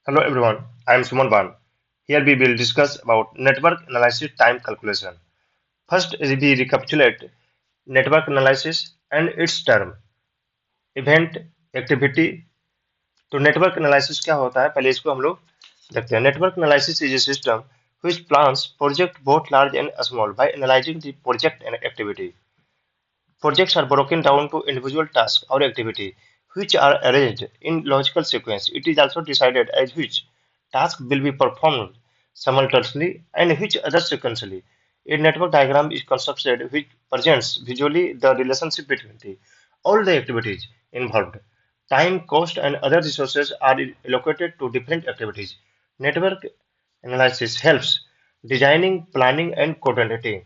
Hello everyone, I am Suman Ban. Here we will discuss about network analysis time calculation. First, we recapitulate network analysis and its term, event, activity. तो network analysis क्या होता है पहले इसको हम लोग देखते हैं. Network analysis is a system which plans project both large and small by analyzing the project and activity. Projects are broken down to individual tasks or activity which are arranged in logical sequence. It is also decided as which task will be performed simultaneously and which other sequentially. A network diagram is constructed which presents visually the relationship between all the activities involved. Time, cost, and other resources are allocated to different activities. Network analysis helps designing, planning, and coordinating,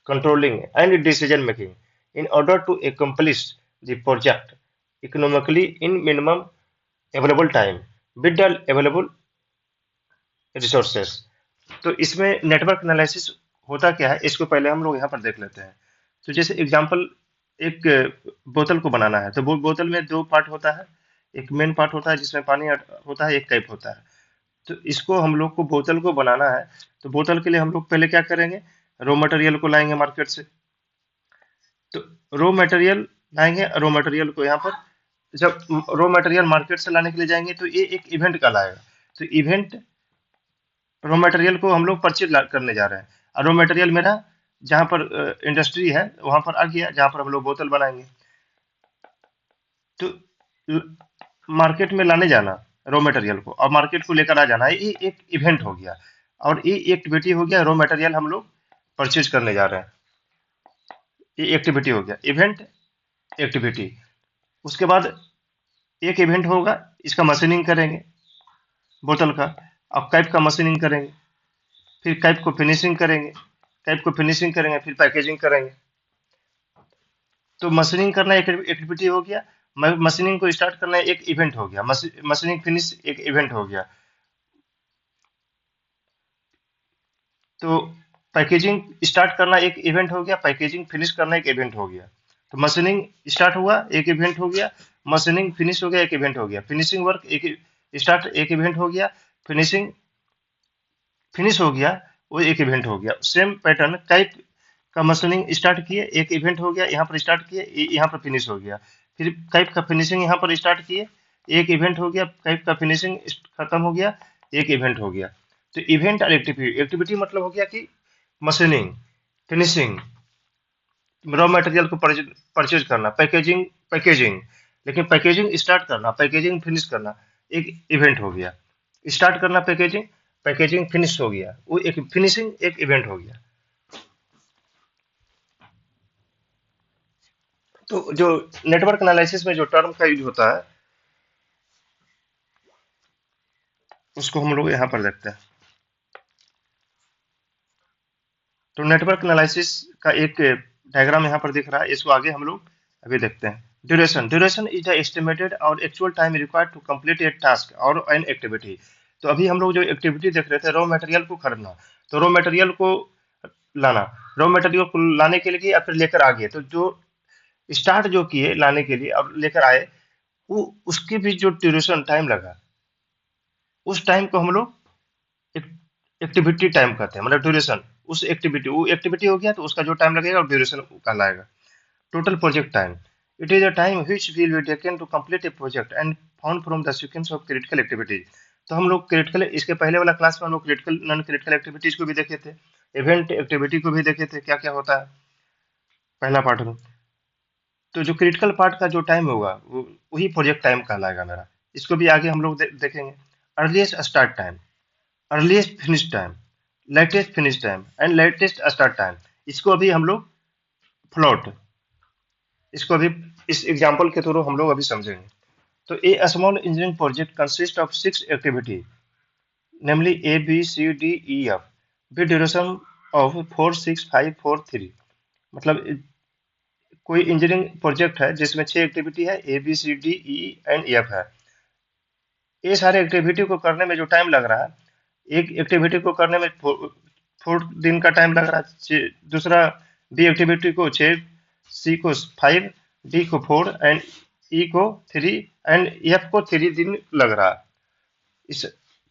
controlling, and decision making in order to accomplish the project economically in minimum available time with the available resources. तो इसमें network analysis होता क्या है इसको पहले हम लोग यहाँ पर देख लेते हैं. तो जैसे एग्जांपल एक बोतल को बनाना है तो वो बोतल में दो पार्ट होता है. एक मेन पार्ट होता है जिसमें पानी होता है, एक कैप होता है. तो इसको हम लोग को बोतल को बनाना है तो बोतल के लिए हम लोग पहले क्या करेंगे, रॉ मटेरियल को लाएंगे मार्केट से. तो रॉ मटेरियल लाएंगे, रॉ मटेरियल को यहाँ पर जब रॉ मटेरियल मार्केट से लाने के लिए जाएंगे तो ये एक इवेंट कहलाएगा. तो इवेंट रॉ मटेरियल को हम लोग परचेज करने जा रहे हैं और रॉ मटेरियल मेरा जहाँ पर इंडस्ट्री है वहां पर आ गया जहाँ पर हम लोग बोतल बनाएंगे. तो मार्केट में लाने जाना रॉ मटेरियल को और मार्केट को लेकर आ जाना ये एक इवेंट हो गया और ये एक्टिविटी हो गया. रॉ मटेरियल हम लोग परचेज करने जा रहे हैं, ये एक्टिविटी हो गया, इवेंट एक्टिविटी. उसके बाद एक इवेंट होगा, इसका मशीनिंग करेंगे बोतल का. अब कैप का मशीनिंग करेंगे, फिर कैप को फिनिशिंग करेंगे, कैप को फिनिशिंग करेंगे, फिर पैकेजिंग करेंगे. तो मशीनिंग करना एक एक्टिविटी हो गया, मशीनिंग को स्टार्ट करना एक इवेंट हो गया, मशीनिंग फिनिश एक इवेंट हो गया. तो पैकेजिंग स्टार्ट करना एक इवेंट हो गया, पैकेजिंग फिनिश करना एक इवेंट हो गया. तो मशीनिंग स्टार्ट हुआ एक इवेंट हो गया, मशीनिंग फिनिश हो गया एक इवेंट हो गया, फिनिशिंग वर्क एक स्टार्ट एक इवेंट हो गया, फिनिशिंग फिनिश हो गया वो एक इवेंट हो गया. सेम पैटर्न कैप का मशीनिंग स्टार्ट किए एक इवेंट हो गया, यहाँ पर स्टार्ट किए यहाँ पर फिनिश हो गया. फिर कैप का फिनिशिंग यहाँ पर स्टार्ट किए एक इवेंट हो गया, कैप का फिनिशिंग खत्म हो गया एक इवेंट हो गया. तो इवेंट और एक्टिविटी, एक्टिविटी मतलब हो गया कि मशीनिंग, फिनिशिंग, रॉ मटेरियल को परचेज करना, पैकेजिंग पैकेजिंग लेकिन पैकेजिंग स्टार्ट करना, पैकेजिंग फिनिश करना एक इवेंट हो गया. स्टार्ट करना पैकेजिंग, पैकेजिंग फिनिश हो गया वो एक फिनिशिंग एक इवेंट हो गया. तो जो नेटवर्क एनालिसिस में जो टर्म का यूज होता है उसको हम लोग यहाँ पर देखते हैं. तो नेटवर्क एनालिसिस का एक डायग्राम यहाँ पर दिख रहा है, इसको आगे हम लोग अभी देखते हैं. Duration, duration is the estimated और actual time required to complete a task और एन एक्टिविटी. तो अभी हम लोग जो एक्टिविटी देख रहे थे रॉ मटेरियल को खरीदना, तो रॉ मटेरियल को लाना, रॉ मटेरियल को लाने के लिए या फिर लेकर आ गए, तो जो स्टार्ट जो किए लाने के लिए और लेकर आए वो उसकी भी जो ड्यूरेशन टाइम लगा उस टाइम को हम लोग एक्टिविटी टाइम कहते हैं, मतलब ड्यूरेशन. उस एक्टिविटी वो एक्टिविटी हो गया तो उसका जो टाइम लगेगा और ड्यूरेशन कहलाएगा. Total project time, it is a time which will be taken to complete a project and found from the sequence of critical activities. तो हम लोग क्रिटिकल, इसके पहले वाला क्लास में हम लोग क्रिटिकल नॉन क्रिटिकल एक्टिविटीज को भी देखे थे, इवेंट एक्टिविटी को भी देखे थे क्या क्या होता है पहला पार्ट में. तो जो क्रिटिकल पार्ट का जो टाइम होगा वही प्रोजेक्ट टाइम कहलाएगा मेरा. इसको भी आगे हम लोग देखेंगे. Earliest start time, earliest finish time, latest finish time and latest start time. इसको अभी हम लोग फ्लोट, इसको अभी इस एग्जांपल के थ्रू हम लोग अभी समझेंगे. तो a small engineering project consist of 6 activity namely A, B, C, D, E, F with duration of 4, 6, 5, 4, 3. मतलब कोई इंजीनियरिंग प्रोजेक्ट है जिसमें 6 एक्टिविटी है, A B C D E and F है. ये सारे एक्टिविटी को करने में जो टाइम लग रहा है, एक एक्टिविटी को करने में 4 दिन का टाइम लग रहा है, दूसरा बी एक्टिविटी को 6, सी को 5, डी को 4 एंड ई को 3 एंड एफ को 3 दिन लग रहा है. इस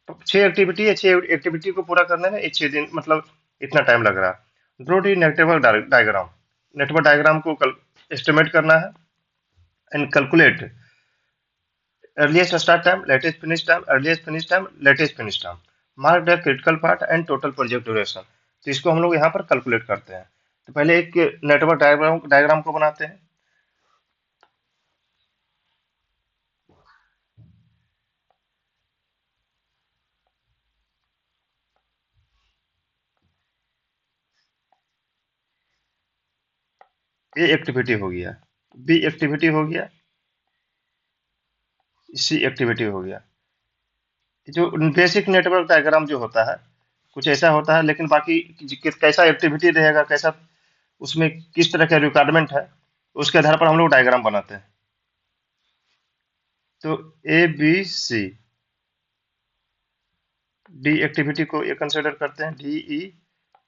छह एक्टिविटी है, छह एक्टिविटी को पूरा करने में 6 दिन मतलब इतना टाइम लग रहा है। Draw the network diagram, network diagram को एस्टिमेट करना है। And calculate earliest start time, latest finish time, earliest finish time, latest finish time, mark the critical part and total project duration। तो इसको हम लोग यहाँ पर कैलकुलेट करते हैं। तो पहले एक नेटवर्क डायग्राम को बनाते हैं। ए एक्टिविटी हो गया, बी एक्टिविटी हो गया, सी एक्टिविटी हो गया। जो बेसिक नेटवर्क डायग्राम जो होता है कुछ ऐसा होता है, लेकिन बाकी कैसा एक्टिविटी रहेगा, कैसा उसमें किस तरह का रिक्वायरमेंट है, उसके आधार पर हम लोग डायग्राम बनाते हैं। तो A B C D activity को ये कंसिडर करते हैं, डी ई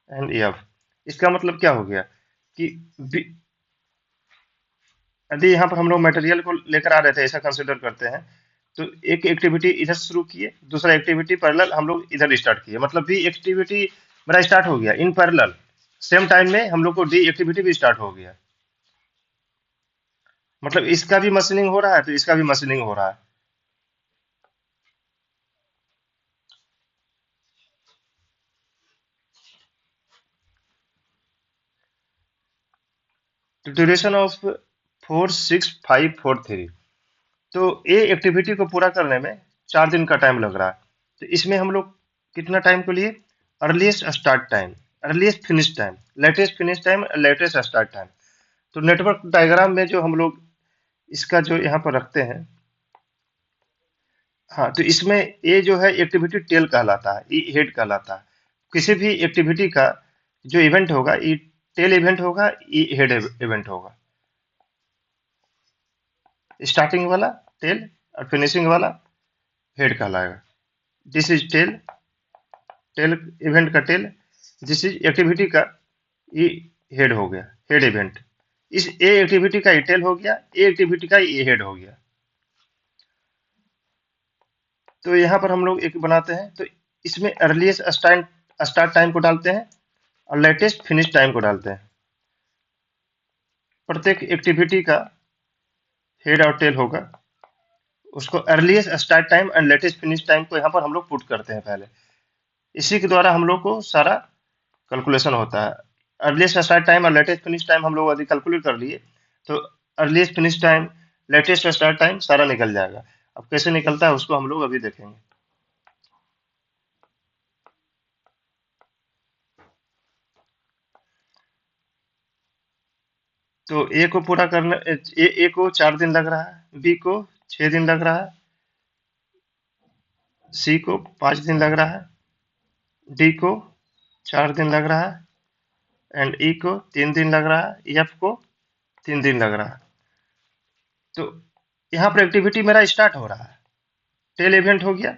एंड एफ। इसका मतलब क्या हो गया कि यदि यहाँ पर हम लोग मटेरियल को लेकर आ रहे थे, ऐसा कंसिडर करते हैं, तो एक एक्टिविटी इधर शुरू किए, दूसरा एक्टिविटी पैरेलल हम लोग इधर स्टार्ट किए, मतलब बी एक्टिविटी मेरा स्टार्ट हो गया इन पैरेलल। सेम टाइम में हम लोग को डी एक्टिविटी भी स्टार्ट हो गया, मतलब इसका भी मशीनिंग हो रहा है तो इसका भी मशीनिंग हो रहा है। तो ड्यूरेशन ऑफ 4, 6, 5, 4, 3। तो ए एक्टिविटी को पूरा करने में 4 दिन का टाइम लग रहा है। तो इसमें हम लोग कितना टाइम के लिए, earliest start time, earliest finish time, latest finish time, latest start time. तो नेटवर्क डायग्राम में जो हम लोग इसका जो यहाँ पर रखते हैं, हाँ, तो इसमें ये जो है एक्टिविटी टेल कहलाता है, ई हेड कहलाता है। किसी भी एक्टिविटी का जो इवेंट होगा, ई टेल इवेंट होगा, ई हेड इवेंट होगा। स्टार्टिंग वाला टेल और फिनिशिंग वाला हेड कहलाएगा। This is tail, tail event का टेल। दिस इज एक्टिविटी का ई हेड हो गया, हेड इवेंट। इस ए एक्टिविटी का ई टेल हो गया, ए एक्टिविटी का ई हेड हो गया। तो यहाँ पर हम लोग एक बनाते हैं, तो इसमें अर्लीस्ट स्टार्ट टाइम को डालते हैं और लेटेस्ट फिनिश टाइम को डालते हैं। प्रत्येक एक्टिविटी का हेड और टेल होगा, उसको earliest start time and latest finish time को यहाँ पर हम लोग पुट करते हैं पहले। इसी के द्वारा हम लोग को सारा कैलकुलेशन होता है। अर्लीस्ट स्टार्ट टाइम और लेटेस्ट फिनिश टाइम हम लोग यदि कैलकुलेट कर लिए तो earliest finish time, latest start time सारा निकल जाएगा। अब कैसे निकलता है उसको हम लोग अभी देखेंगे। तो ए को पूरा करने, ए को 4 दिन लग रहा है, बी को 6 दिन लग रहा है, सी को 5 दिन लग रहा है, डी को 4 दिन लग रहा है एंड ई को 3 दिन लग रहा है, एफ को 3 दिन लग रहा है। तो यहाँ पर एक्टिविटी मेरा स्टार्ट हो रहा है, टेल इवेंट हो गया,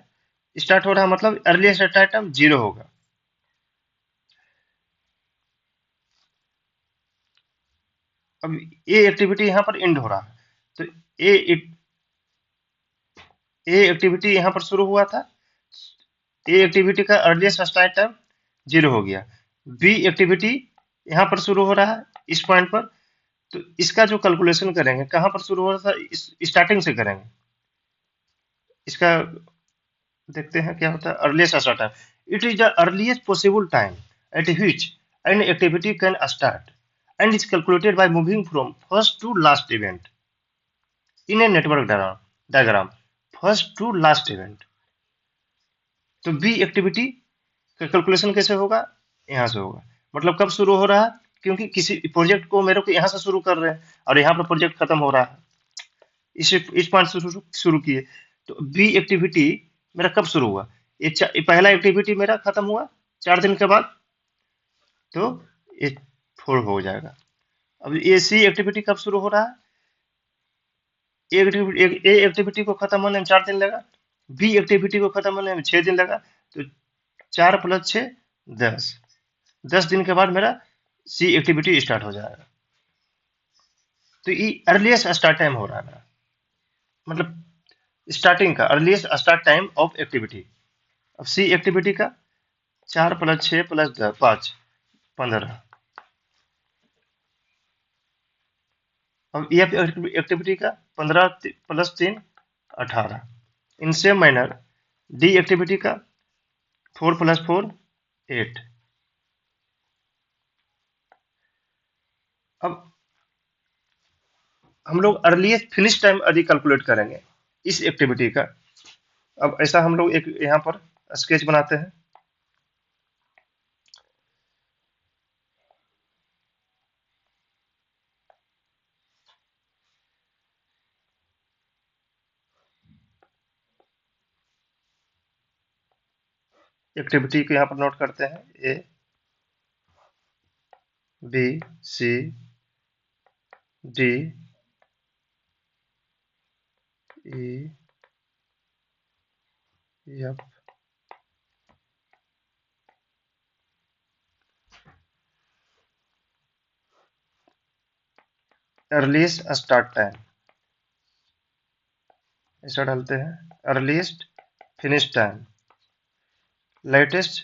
स्टार्ट हो रहा है, मतलब अर्लीस्ट स्टार्ट टाइम 0 होगा। अब ए एक्टिविटी यहाँ पर एंड हो रहा है, तो ए ए एक्टिविटी यहाँ पर शुरू हुआ था, ए एक्टिविटी का अर्लीस्ट स्टार्ट टाइम 0 हो गया। बी एक्टिविटी यहाँ पर शुरू हो रहा है इस पॉइंट पर, तो इसका जो कैलकुलेशन करेंगे कहाँ पर शुरू हो रहा था, स्टार्टिंग से करेंगे। इसका देखते हैं क्या होता है। Earliest start time, it is the earliest possible time at which an activity can start and is calculated by moving from first to last event in a network diagram, first to last event। तो B activity का calculation कैसे होगा, यहाँ से होगा, मतलब कब शुरू हो रहा है, क्योंकि किसी प्रोजेक्ट को मेरे को यहाँ से शुरू कर रहे हैं और यहाँ पर प्रोजेक्ट खत्म हो रहा है, इस पॉइंट से शुरू किए। तो बी एक्टिविटी मेरा कब शुरू हुआ, ये पहला एक्टिविटी मेरा खत्म हुआ 4 दिन के बाद, तो ये 4 हो जाएगा। अब ए सी एक्टिविटी कब शुरू हो रहा है, ए एक्टिविटी को खत्म होने में 4 दिन लगा, बी एक्टिविटी को खत्म होने में 6 दिन लगा, तो 4 + 6 = 10। 10 दिन के बाद मेरा सी एक्टिविटी स्टार्ट हो जाएगा। तो ये अर्लीस्ट स्टार्ट टाइम हो रहा है मेरा, मतलब स्टार्टिंग का earliest start time of activity. अब सी एक्टिविटी का 4 + 6 + 5 15। अब एफ एक्टिविटी का 15 + 3 18। In same manner D activity का 4 + 4 8। अब हम लोग अर्लीस्ट फिनिश टाइम यदि कैलकुलेट करेंगे इस एक्टिविटी का। अब ऐसा हम लोग एक यहाँ पर स्केच बनाते हैं। एक्टिविटी को यहाँ पर नोट करते हैं A B C D E F. Earliest start time ऐसा डालते हैं, earliest finish time, latest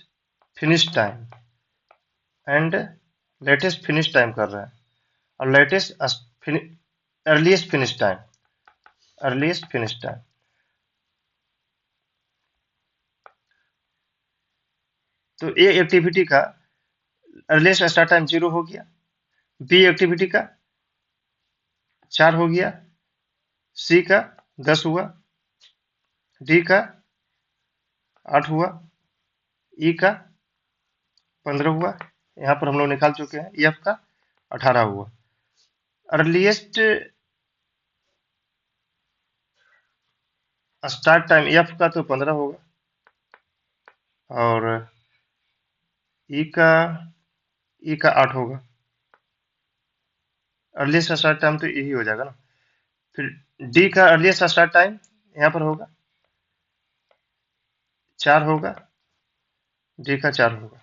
finish time and latest finish time कर रहे हैं, और latest earliest finish time, earliest finish time. तो ए एक्टिविटी का अर्लीस्ट स्टार्ट टाइम 0 हो गया, बी एक्टिविटी का 4 हो गया, सी का 10 हुआ, डी का 8 हुआ, ई का 15 हुआ, यहाँ पर हम लोग निकाल चुके हैं, एफ का 18 हुआ। अर्लीस्ट स्टार्ट टाइम एफ का तो 15 होगा, और ई का 8 होगा। अर्लीस्ट स्टार्ट टाइम तो यही हो जाएगा ना। फिर डी का अर्लीस्ट स्टार्ट टाइम यहाँ पर होगा 4 होगा, डी का 4 होगा।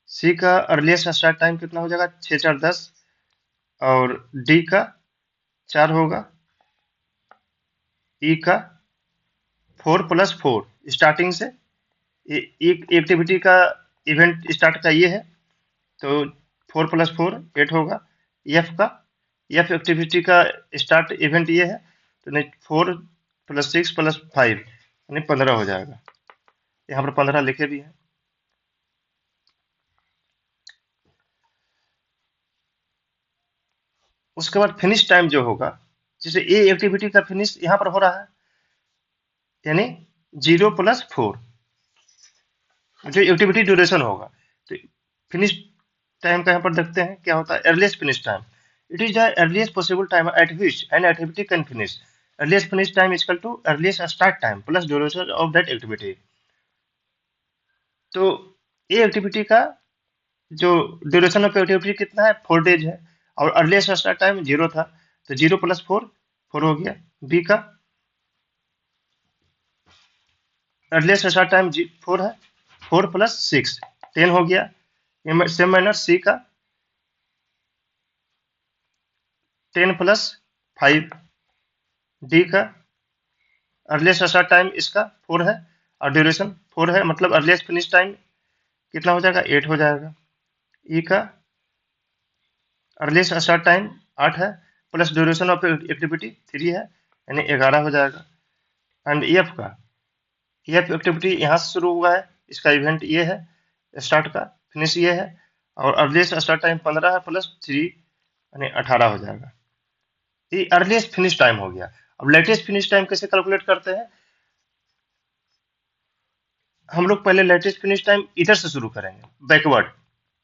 सी का अर्लीस्ट स्टार्ट टाइम कितना हो जाएगा, 6 4 10, और डी का 4 होगा, ई का 4 + 4 स्टार्टिंग से। एक एक्टिविटी का इवेंट स्टार्ट का ये है, तो 4 + 4 8 होगा। एफ का एफ एक्टिविटी का स्टार्ट इवेंट ये है, तो नहीं 4 + 6 + 5 यानी 15 हो जाएगा। यहाँ पर 15 लिखे भी हैं। उसके बाद फिनिश टाइम जो होगा, जैसे ए एक्टिविटी का फिनिश यहाँ पर हो रहा है, यानी 0 + 4 जो एक्टिविटी ड्यूरेशन होगा। तो फिनिश टाइम का यहाँ पर देखते हैं क्या होता है, earliest finish time. It is the earliest possible time at which an activity can finish. Earliest finish time is equal to earliest start time plus duration of that activity. तो ये एक्टिविटी का जो ड्यूरेशन ऑफ एक्टिविटी कितना है, 4 days है, और earliest start time 0 था, तो 0 + 4 4 हो गया। बी का अर्लीस्ट स्टार्ट टाइम 4 है, 4 + 6 10 हो गया। सेम मैनर सी का 10 + 5, डी का अर्लीस्ट स्टार्ट टाइम इसका 4 है, और ड्यूरेशन 4 है, मतलब अर्लीस्ट फिनिश टाइम कितना हो जाएगा, 8 हो जाएगा। ई का अर्लीस्ट स्टार्ट टाइम 8 है, प्लस ड्यूरेशन ऑफ एक्टिविटी 3 है, यानी 11 हो जाएगा। एंड एफ का एफ एक्टिविटी यहाँ से शुरू हुआ है, इसका इवेंट ये है, स्टार्ट का फिनिश ये है, और अर्लीस्ट स्टार्ट टाइम 15 है, प्लस 3 यानी 18 हो जाएगा। ये अर्लीस्ट फिनिश टाइम हो गया। अब लेटेस्ट फिनिश टाइम कैसे कैलकुलेट करते हैं, हम लोग पहले लेटेस्ट फिनिश टाइम इधर से शुरू करेंगे, बैकवर्ड।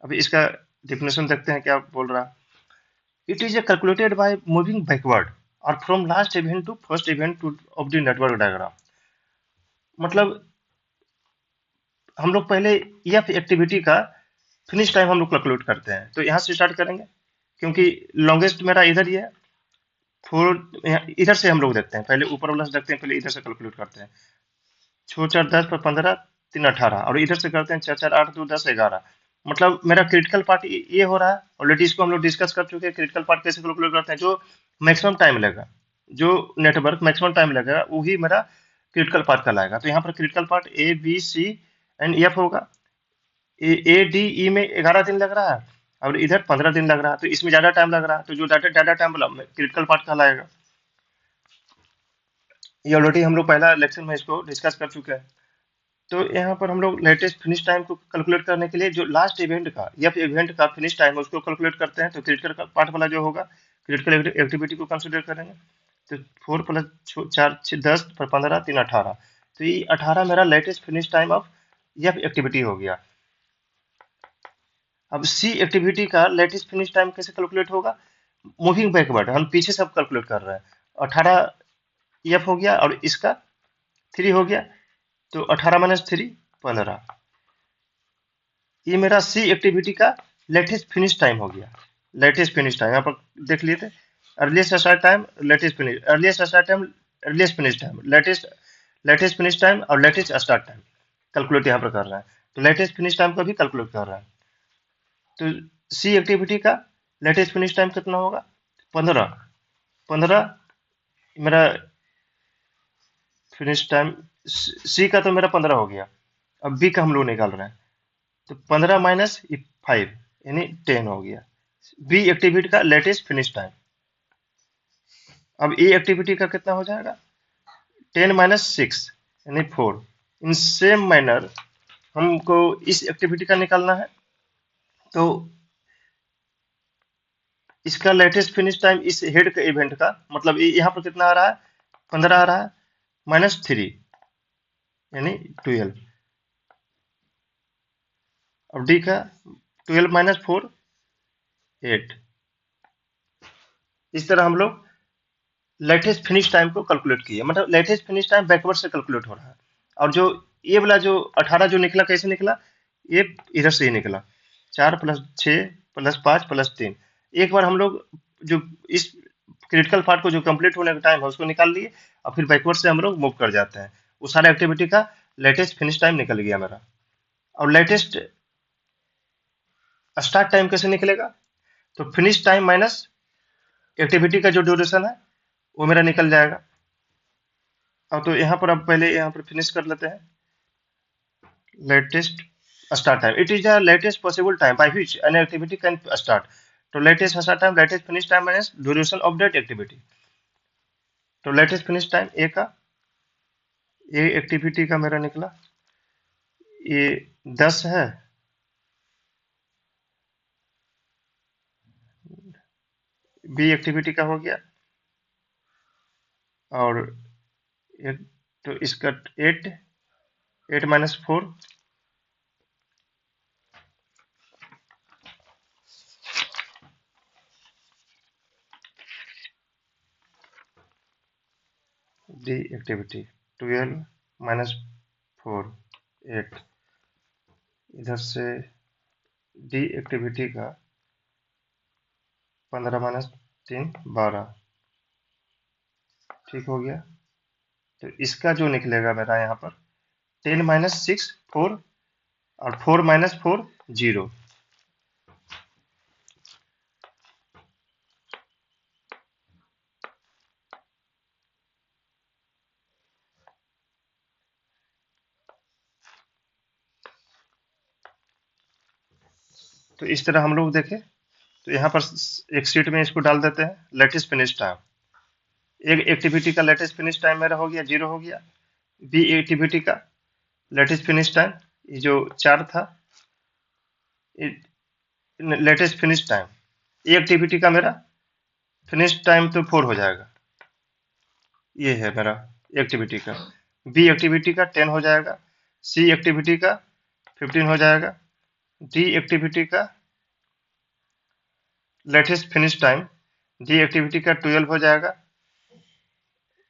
अभी इसका डिफिनेशन देखते हैं क्या बोल रहा है। It is calculated by moving backward और from last event to first event to of the network diagram. मतलब हम लोग पहले एफ एक्टिविटी का फिनिश टाइम हम लोग कैलकुलेट करते हैं, तो यहाँ से स्टार्ट करेंगे, क्योंकि लॉन्गेस्ट मेरा इधर ही है। 4 इधर से हम लोग देखते हैं, पहले ऊपर वाला से देखते हैं, पहले इधर से कैलकुलेट करते हैं। 6 4 10 पर 15 3 18, और इधर से करते हैं 4 4 8 2 10 11, मतलब मेरा क्रिटिकल पार्ट ये हो रहा है। ऑलरेडी इसको हम लोग डिस्कस कर चुके हैं, क्रिटिकल पार्ट कैसे कैलकुलेट करते हैं। जो मैक्सिमम टाइम लगेगा, जो नेटवर्क मैक्सिमम टाइम लगेगा, वही मेरा क्रिटिकल पार्ट कहलाएगा। तो यहाँ पर critical part A B C and F होगा। ए डी ई में 11 दिन लग रहा है और इधर 15 दिन लग रहा है, तो इसमें ज्यादा टाइम लग रहा है, तो जो डाटा ज्यादा टाइम वाला क्रिटिकल पार्ट कहलाएगा। ये ऑलरेडी हम लोग पहला लेक्चर में इसको डिस्कस कर चुके हैं। तो यहाँ पर हम लोग लेटेस्ट फिनिश टाइम को कैलकुलेट करने के लिए जो लास्ट इवेंट का या फिर इवेंट का फिनिश टाइम है उसको कैलकुलेट करते हैं। तो क्रिटिकल पार्ट वाला जो होगा, क्रिटिकल एक्टिविटी को कंसिडर करेंगे। तो 4 + 4 = 10, 15 3 18। तो ये 18 मेरा लेटेस्ट फिनिश टाइम ऑफ यह एक्टिविटी हो गया। अब सी एक्टिविटी का लेटेस्ट फिनिश टाइम कैसे कैलकुलेट होगा? मूविंग बैकवर्ड, हम पीछे सब कैलकुलेट कर रहे हैं। 18 एफ हो गया और इसका 3 हो गया, तो 18 - 3 15। ये मेरा सी एक्टिविटी का लेटेस्ट फिनिश टाइम हो गया। लेटेस्ट फिनिश टाइम यहाँ पर देख लिए थे। Earliest start time, latest finish, earliest start time, earliest finish time, latest latest finish time और लेटेस्ट स्टार्ट टाइम कैलकुलेट यहाँ पर कर रहे हैं। तो लेटेस्ट फिनिश टाइम को भी कैलकुलेट कर रहे हैं। तो सी एक्टिविटी का लेटेस्ट फिनिश टाइम कितना होगा? 15। 15 मेरा फिनिश टाइम, सी का तो मेरा 15 हो गया। अब बी का हम लोग निकाल रहे हैं। तो 15 - 5 यानी 10 हो गया बी एक्टिविटी का लेटेस्ट फिनिश टाइम। अब ए एक्टिविटी का कितना हो जाएगा? 10 - 6 यानी 4। इन सेम मैनर हमको इस एक्टिविटी का निकालना है। तो इसका लेटेस्ट फिनिश टाइम इस हेड के इवेंट का, मतलब यहाँ पर कितना आ रहा है? 15 आ रहा है, -3 यानी 12। अब डी का 12 - 4 8। इस तरह हम लोग लेटेस्ट फिनिश टाइम को कैलकुलेट किए। मतलब लेटेस्ट फिनिश टाइम बैकवर्ड से कैलकुलेट हो रहा है। और जो ये वाला जो 18 जो निकला, कैसे निकला? ये इधर से ही निकला। 4 + 6 + 5 + 3। एक बार हम लोग जो इस क्रिटिकल पार्ट को जो कंप्लीट होने का टाइम है उसको निकाल लिए, और फिर बैकवर्ड से हम लोग मूव कर जाते हैं। वो सारा एक्टिविटी का लेटेस्ट फिनिश टाइम निकल गया मेरा। और लेटेस्ट स्टार्ट टाइम कैसे निकलेगा? तो फिनिश टाइम माइनस एक्टिविटी का जो ड्यूरेशन है वो मेरा निकल जाएगा। अब तो यहाँ पर अब पहले यहाँ पर फिनिश कर लेते हैं। Latest start time, it is the latest possible time by which an activity can start. तो latest start time, latest finish time minus duration of that activity. तो लेटेस्ट फिनिश टाइम ए का, A activity का मेरा निकला ये 10 है। B activity का हो गया, और एक, तो इसका 8, 8 - 4। D activity 12 - 4 8। इधर से डी एक्टिविटी का 15 - 3 12। ठीक हो गया। तो इसका जो निकलेगा मेरा यहाँ पर 10 - 6 4, और 4 - 4 0। तो इस तरह हम लोग देखें। तो यहाँ पर एक शीट में इसको डाल देते हैं, लेटेस्ट फिनिश टाइम। एक एक्टिविटी का लेटेस्ट फिनिश टाइम मेरा हो गया 0 हो गया। बी एक्टिविटी का लेटेस्ट फिनिश टाइम ये जो 4 था, लेटेस्ट फिनिश टाइम ए एक्टिविटी का मेरा फिनिश टाइम तो 4 हो जाएगा। ये है मेरा एक्टिविटी का। बी एक्टिविटी का 10 हो जाएगा। सी एक्टिविटी का 15 हो जाएगा। डी एक्टिविटी का latest finish time, D activity का 12 हो जाएगा।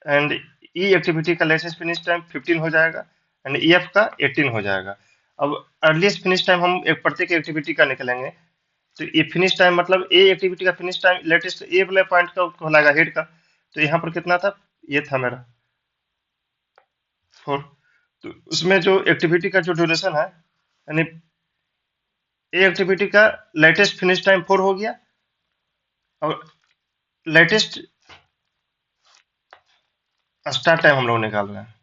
एंड ई एक्टिविटी का लेटेस्ट फिनिश टाइम 15 हो जाएगा। एंड ई एफ का 18 हो जाएगा। अब अर्लीस्ट फिनिश टाइम हम एक प्रत्येक एक्टिविटी का निकलेंगे। तो ये फिनिश टाइम मतलब ए एक्टिविटी का फिनिश टाइम लेटेस्ट ए वाले पॉइंट का कहलाएगा, हेड का। तो यहाँ पर कितना था? ये था मेरा 4। तो उसमें जो एक्टिविटी का जो ड्यूरेशन है, यानी ए एक्टिविटी का लेटेस्ट फिनिश टाइम 4 हो गया और लेटेस्ट स्टार्ट टाइम हम लोग निकाल रहे हैं।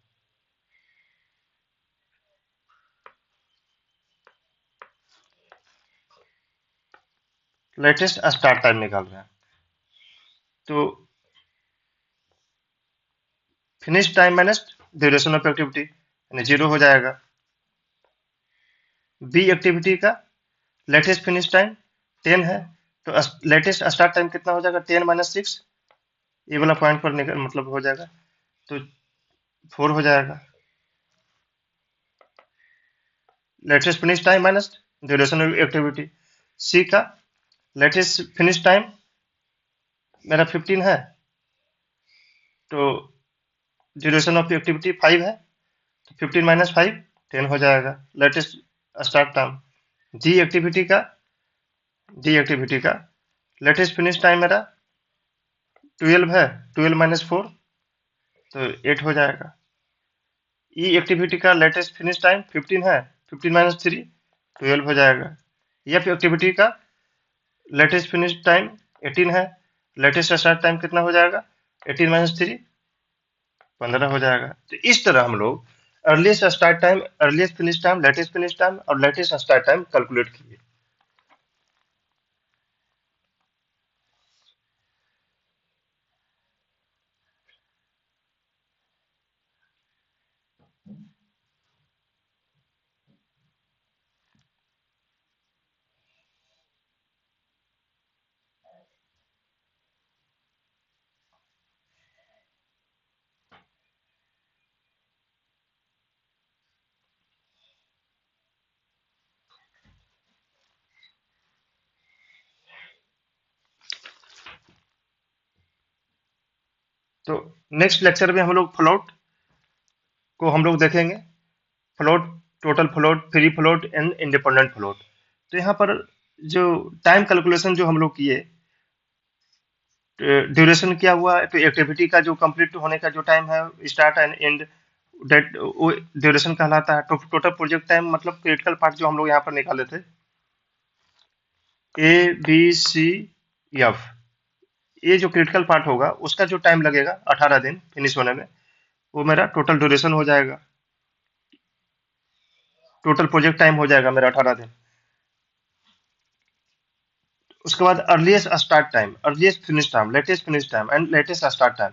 लेटेस्ट स्टार्ट टाइम निकाल रहे हैं तो finish time minus duration of activity यानी 0 हो जाएगा। बी एक्टिविटी का लेटेस्ट फिनिश टाइम 10 है तो लेटेस्ट स्टार्ट टाइम कितना हो जाएगा 10 माइनस 6, ये वाला पॉइंट पर निकल मतलब हो जाएगा तो 4 हो जाएगा। Latest finish time minus duration of activity. C का लेटेस्ट फिनिश टाइम मेरा 15 है तो ड्यूरेशन ऑफ एक्टिविटी 5 है तो 15 माइनस 5 10 हो जाएगा लेटेस्ट स्टार्ट टाइम। जी एक्टिविटी का लेटेस्ट फिनिश टाइम मेरा 12 है, 12 माइनस 4 तो 8 हो जाएगा। ई एक्टिविटी का लेटेस्ट फिनिश टाइम 15 है, 15 माइनस 3 12 हो जाएगा। एफ एक्टिविटी का लेटेस्ट फिनिश टाइम 18 है, लेटेस्ट स्टार्ट टाइम कितना हो जाएगा 18 माइनस 3 15 हो जाएगा। तो इस तरह हम लोग earliest start time, earliest finish time, latest finish time और लेटेस्ट स्टार्ट टाइम कैलकुलेट किए। तो नेक्स्ट लेक्चर में हम लोग फ्लोट को हम लोग देखेंगे। Float, total float, free float and independent float. तो यहाँ पर जो टाइम कैलकुलेशन जो हम लोग किए, ड्यूरेशन क्या हुआ तो एक्टिविटी का जो कंप्लीट होने का जो टाइम है स्टार्ट एंड एंड, डेट वो ड्यूरेशन कहलाता है। टोटल प्रोजेक्ट टाइम मतलब क्रिटिकल पार्ट जो हम लोग यहाँ पर निकाले थे ए बी सी एफ, ये जो क्रिटिकल पार्ट होगा उसका जो टाइम लगेगा 18 दिन फिनिश होने में, वो मेरा टोटल ड्यूरेशन हो जाएगा। टोटल प्रोजेक्ट टाइम हो जाएगा मेरा 18 दिन। उसके बाद earliest start time, earliest finish time, latest finish time and latest start time,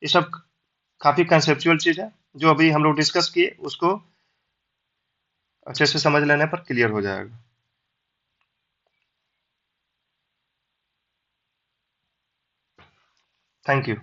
ये सब काफी कंसेप्चुअल चीज है जो अभी हम लोग डिस्कस किए, उसको अच्छे से समझ लेने पर क्लियर हो जाएगा। Thank you.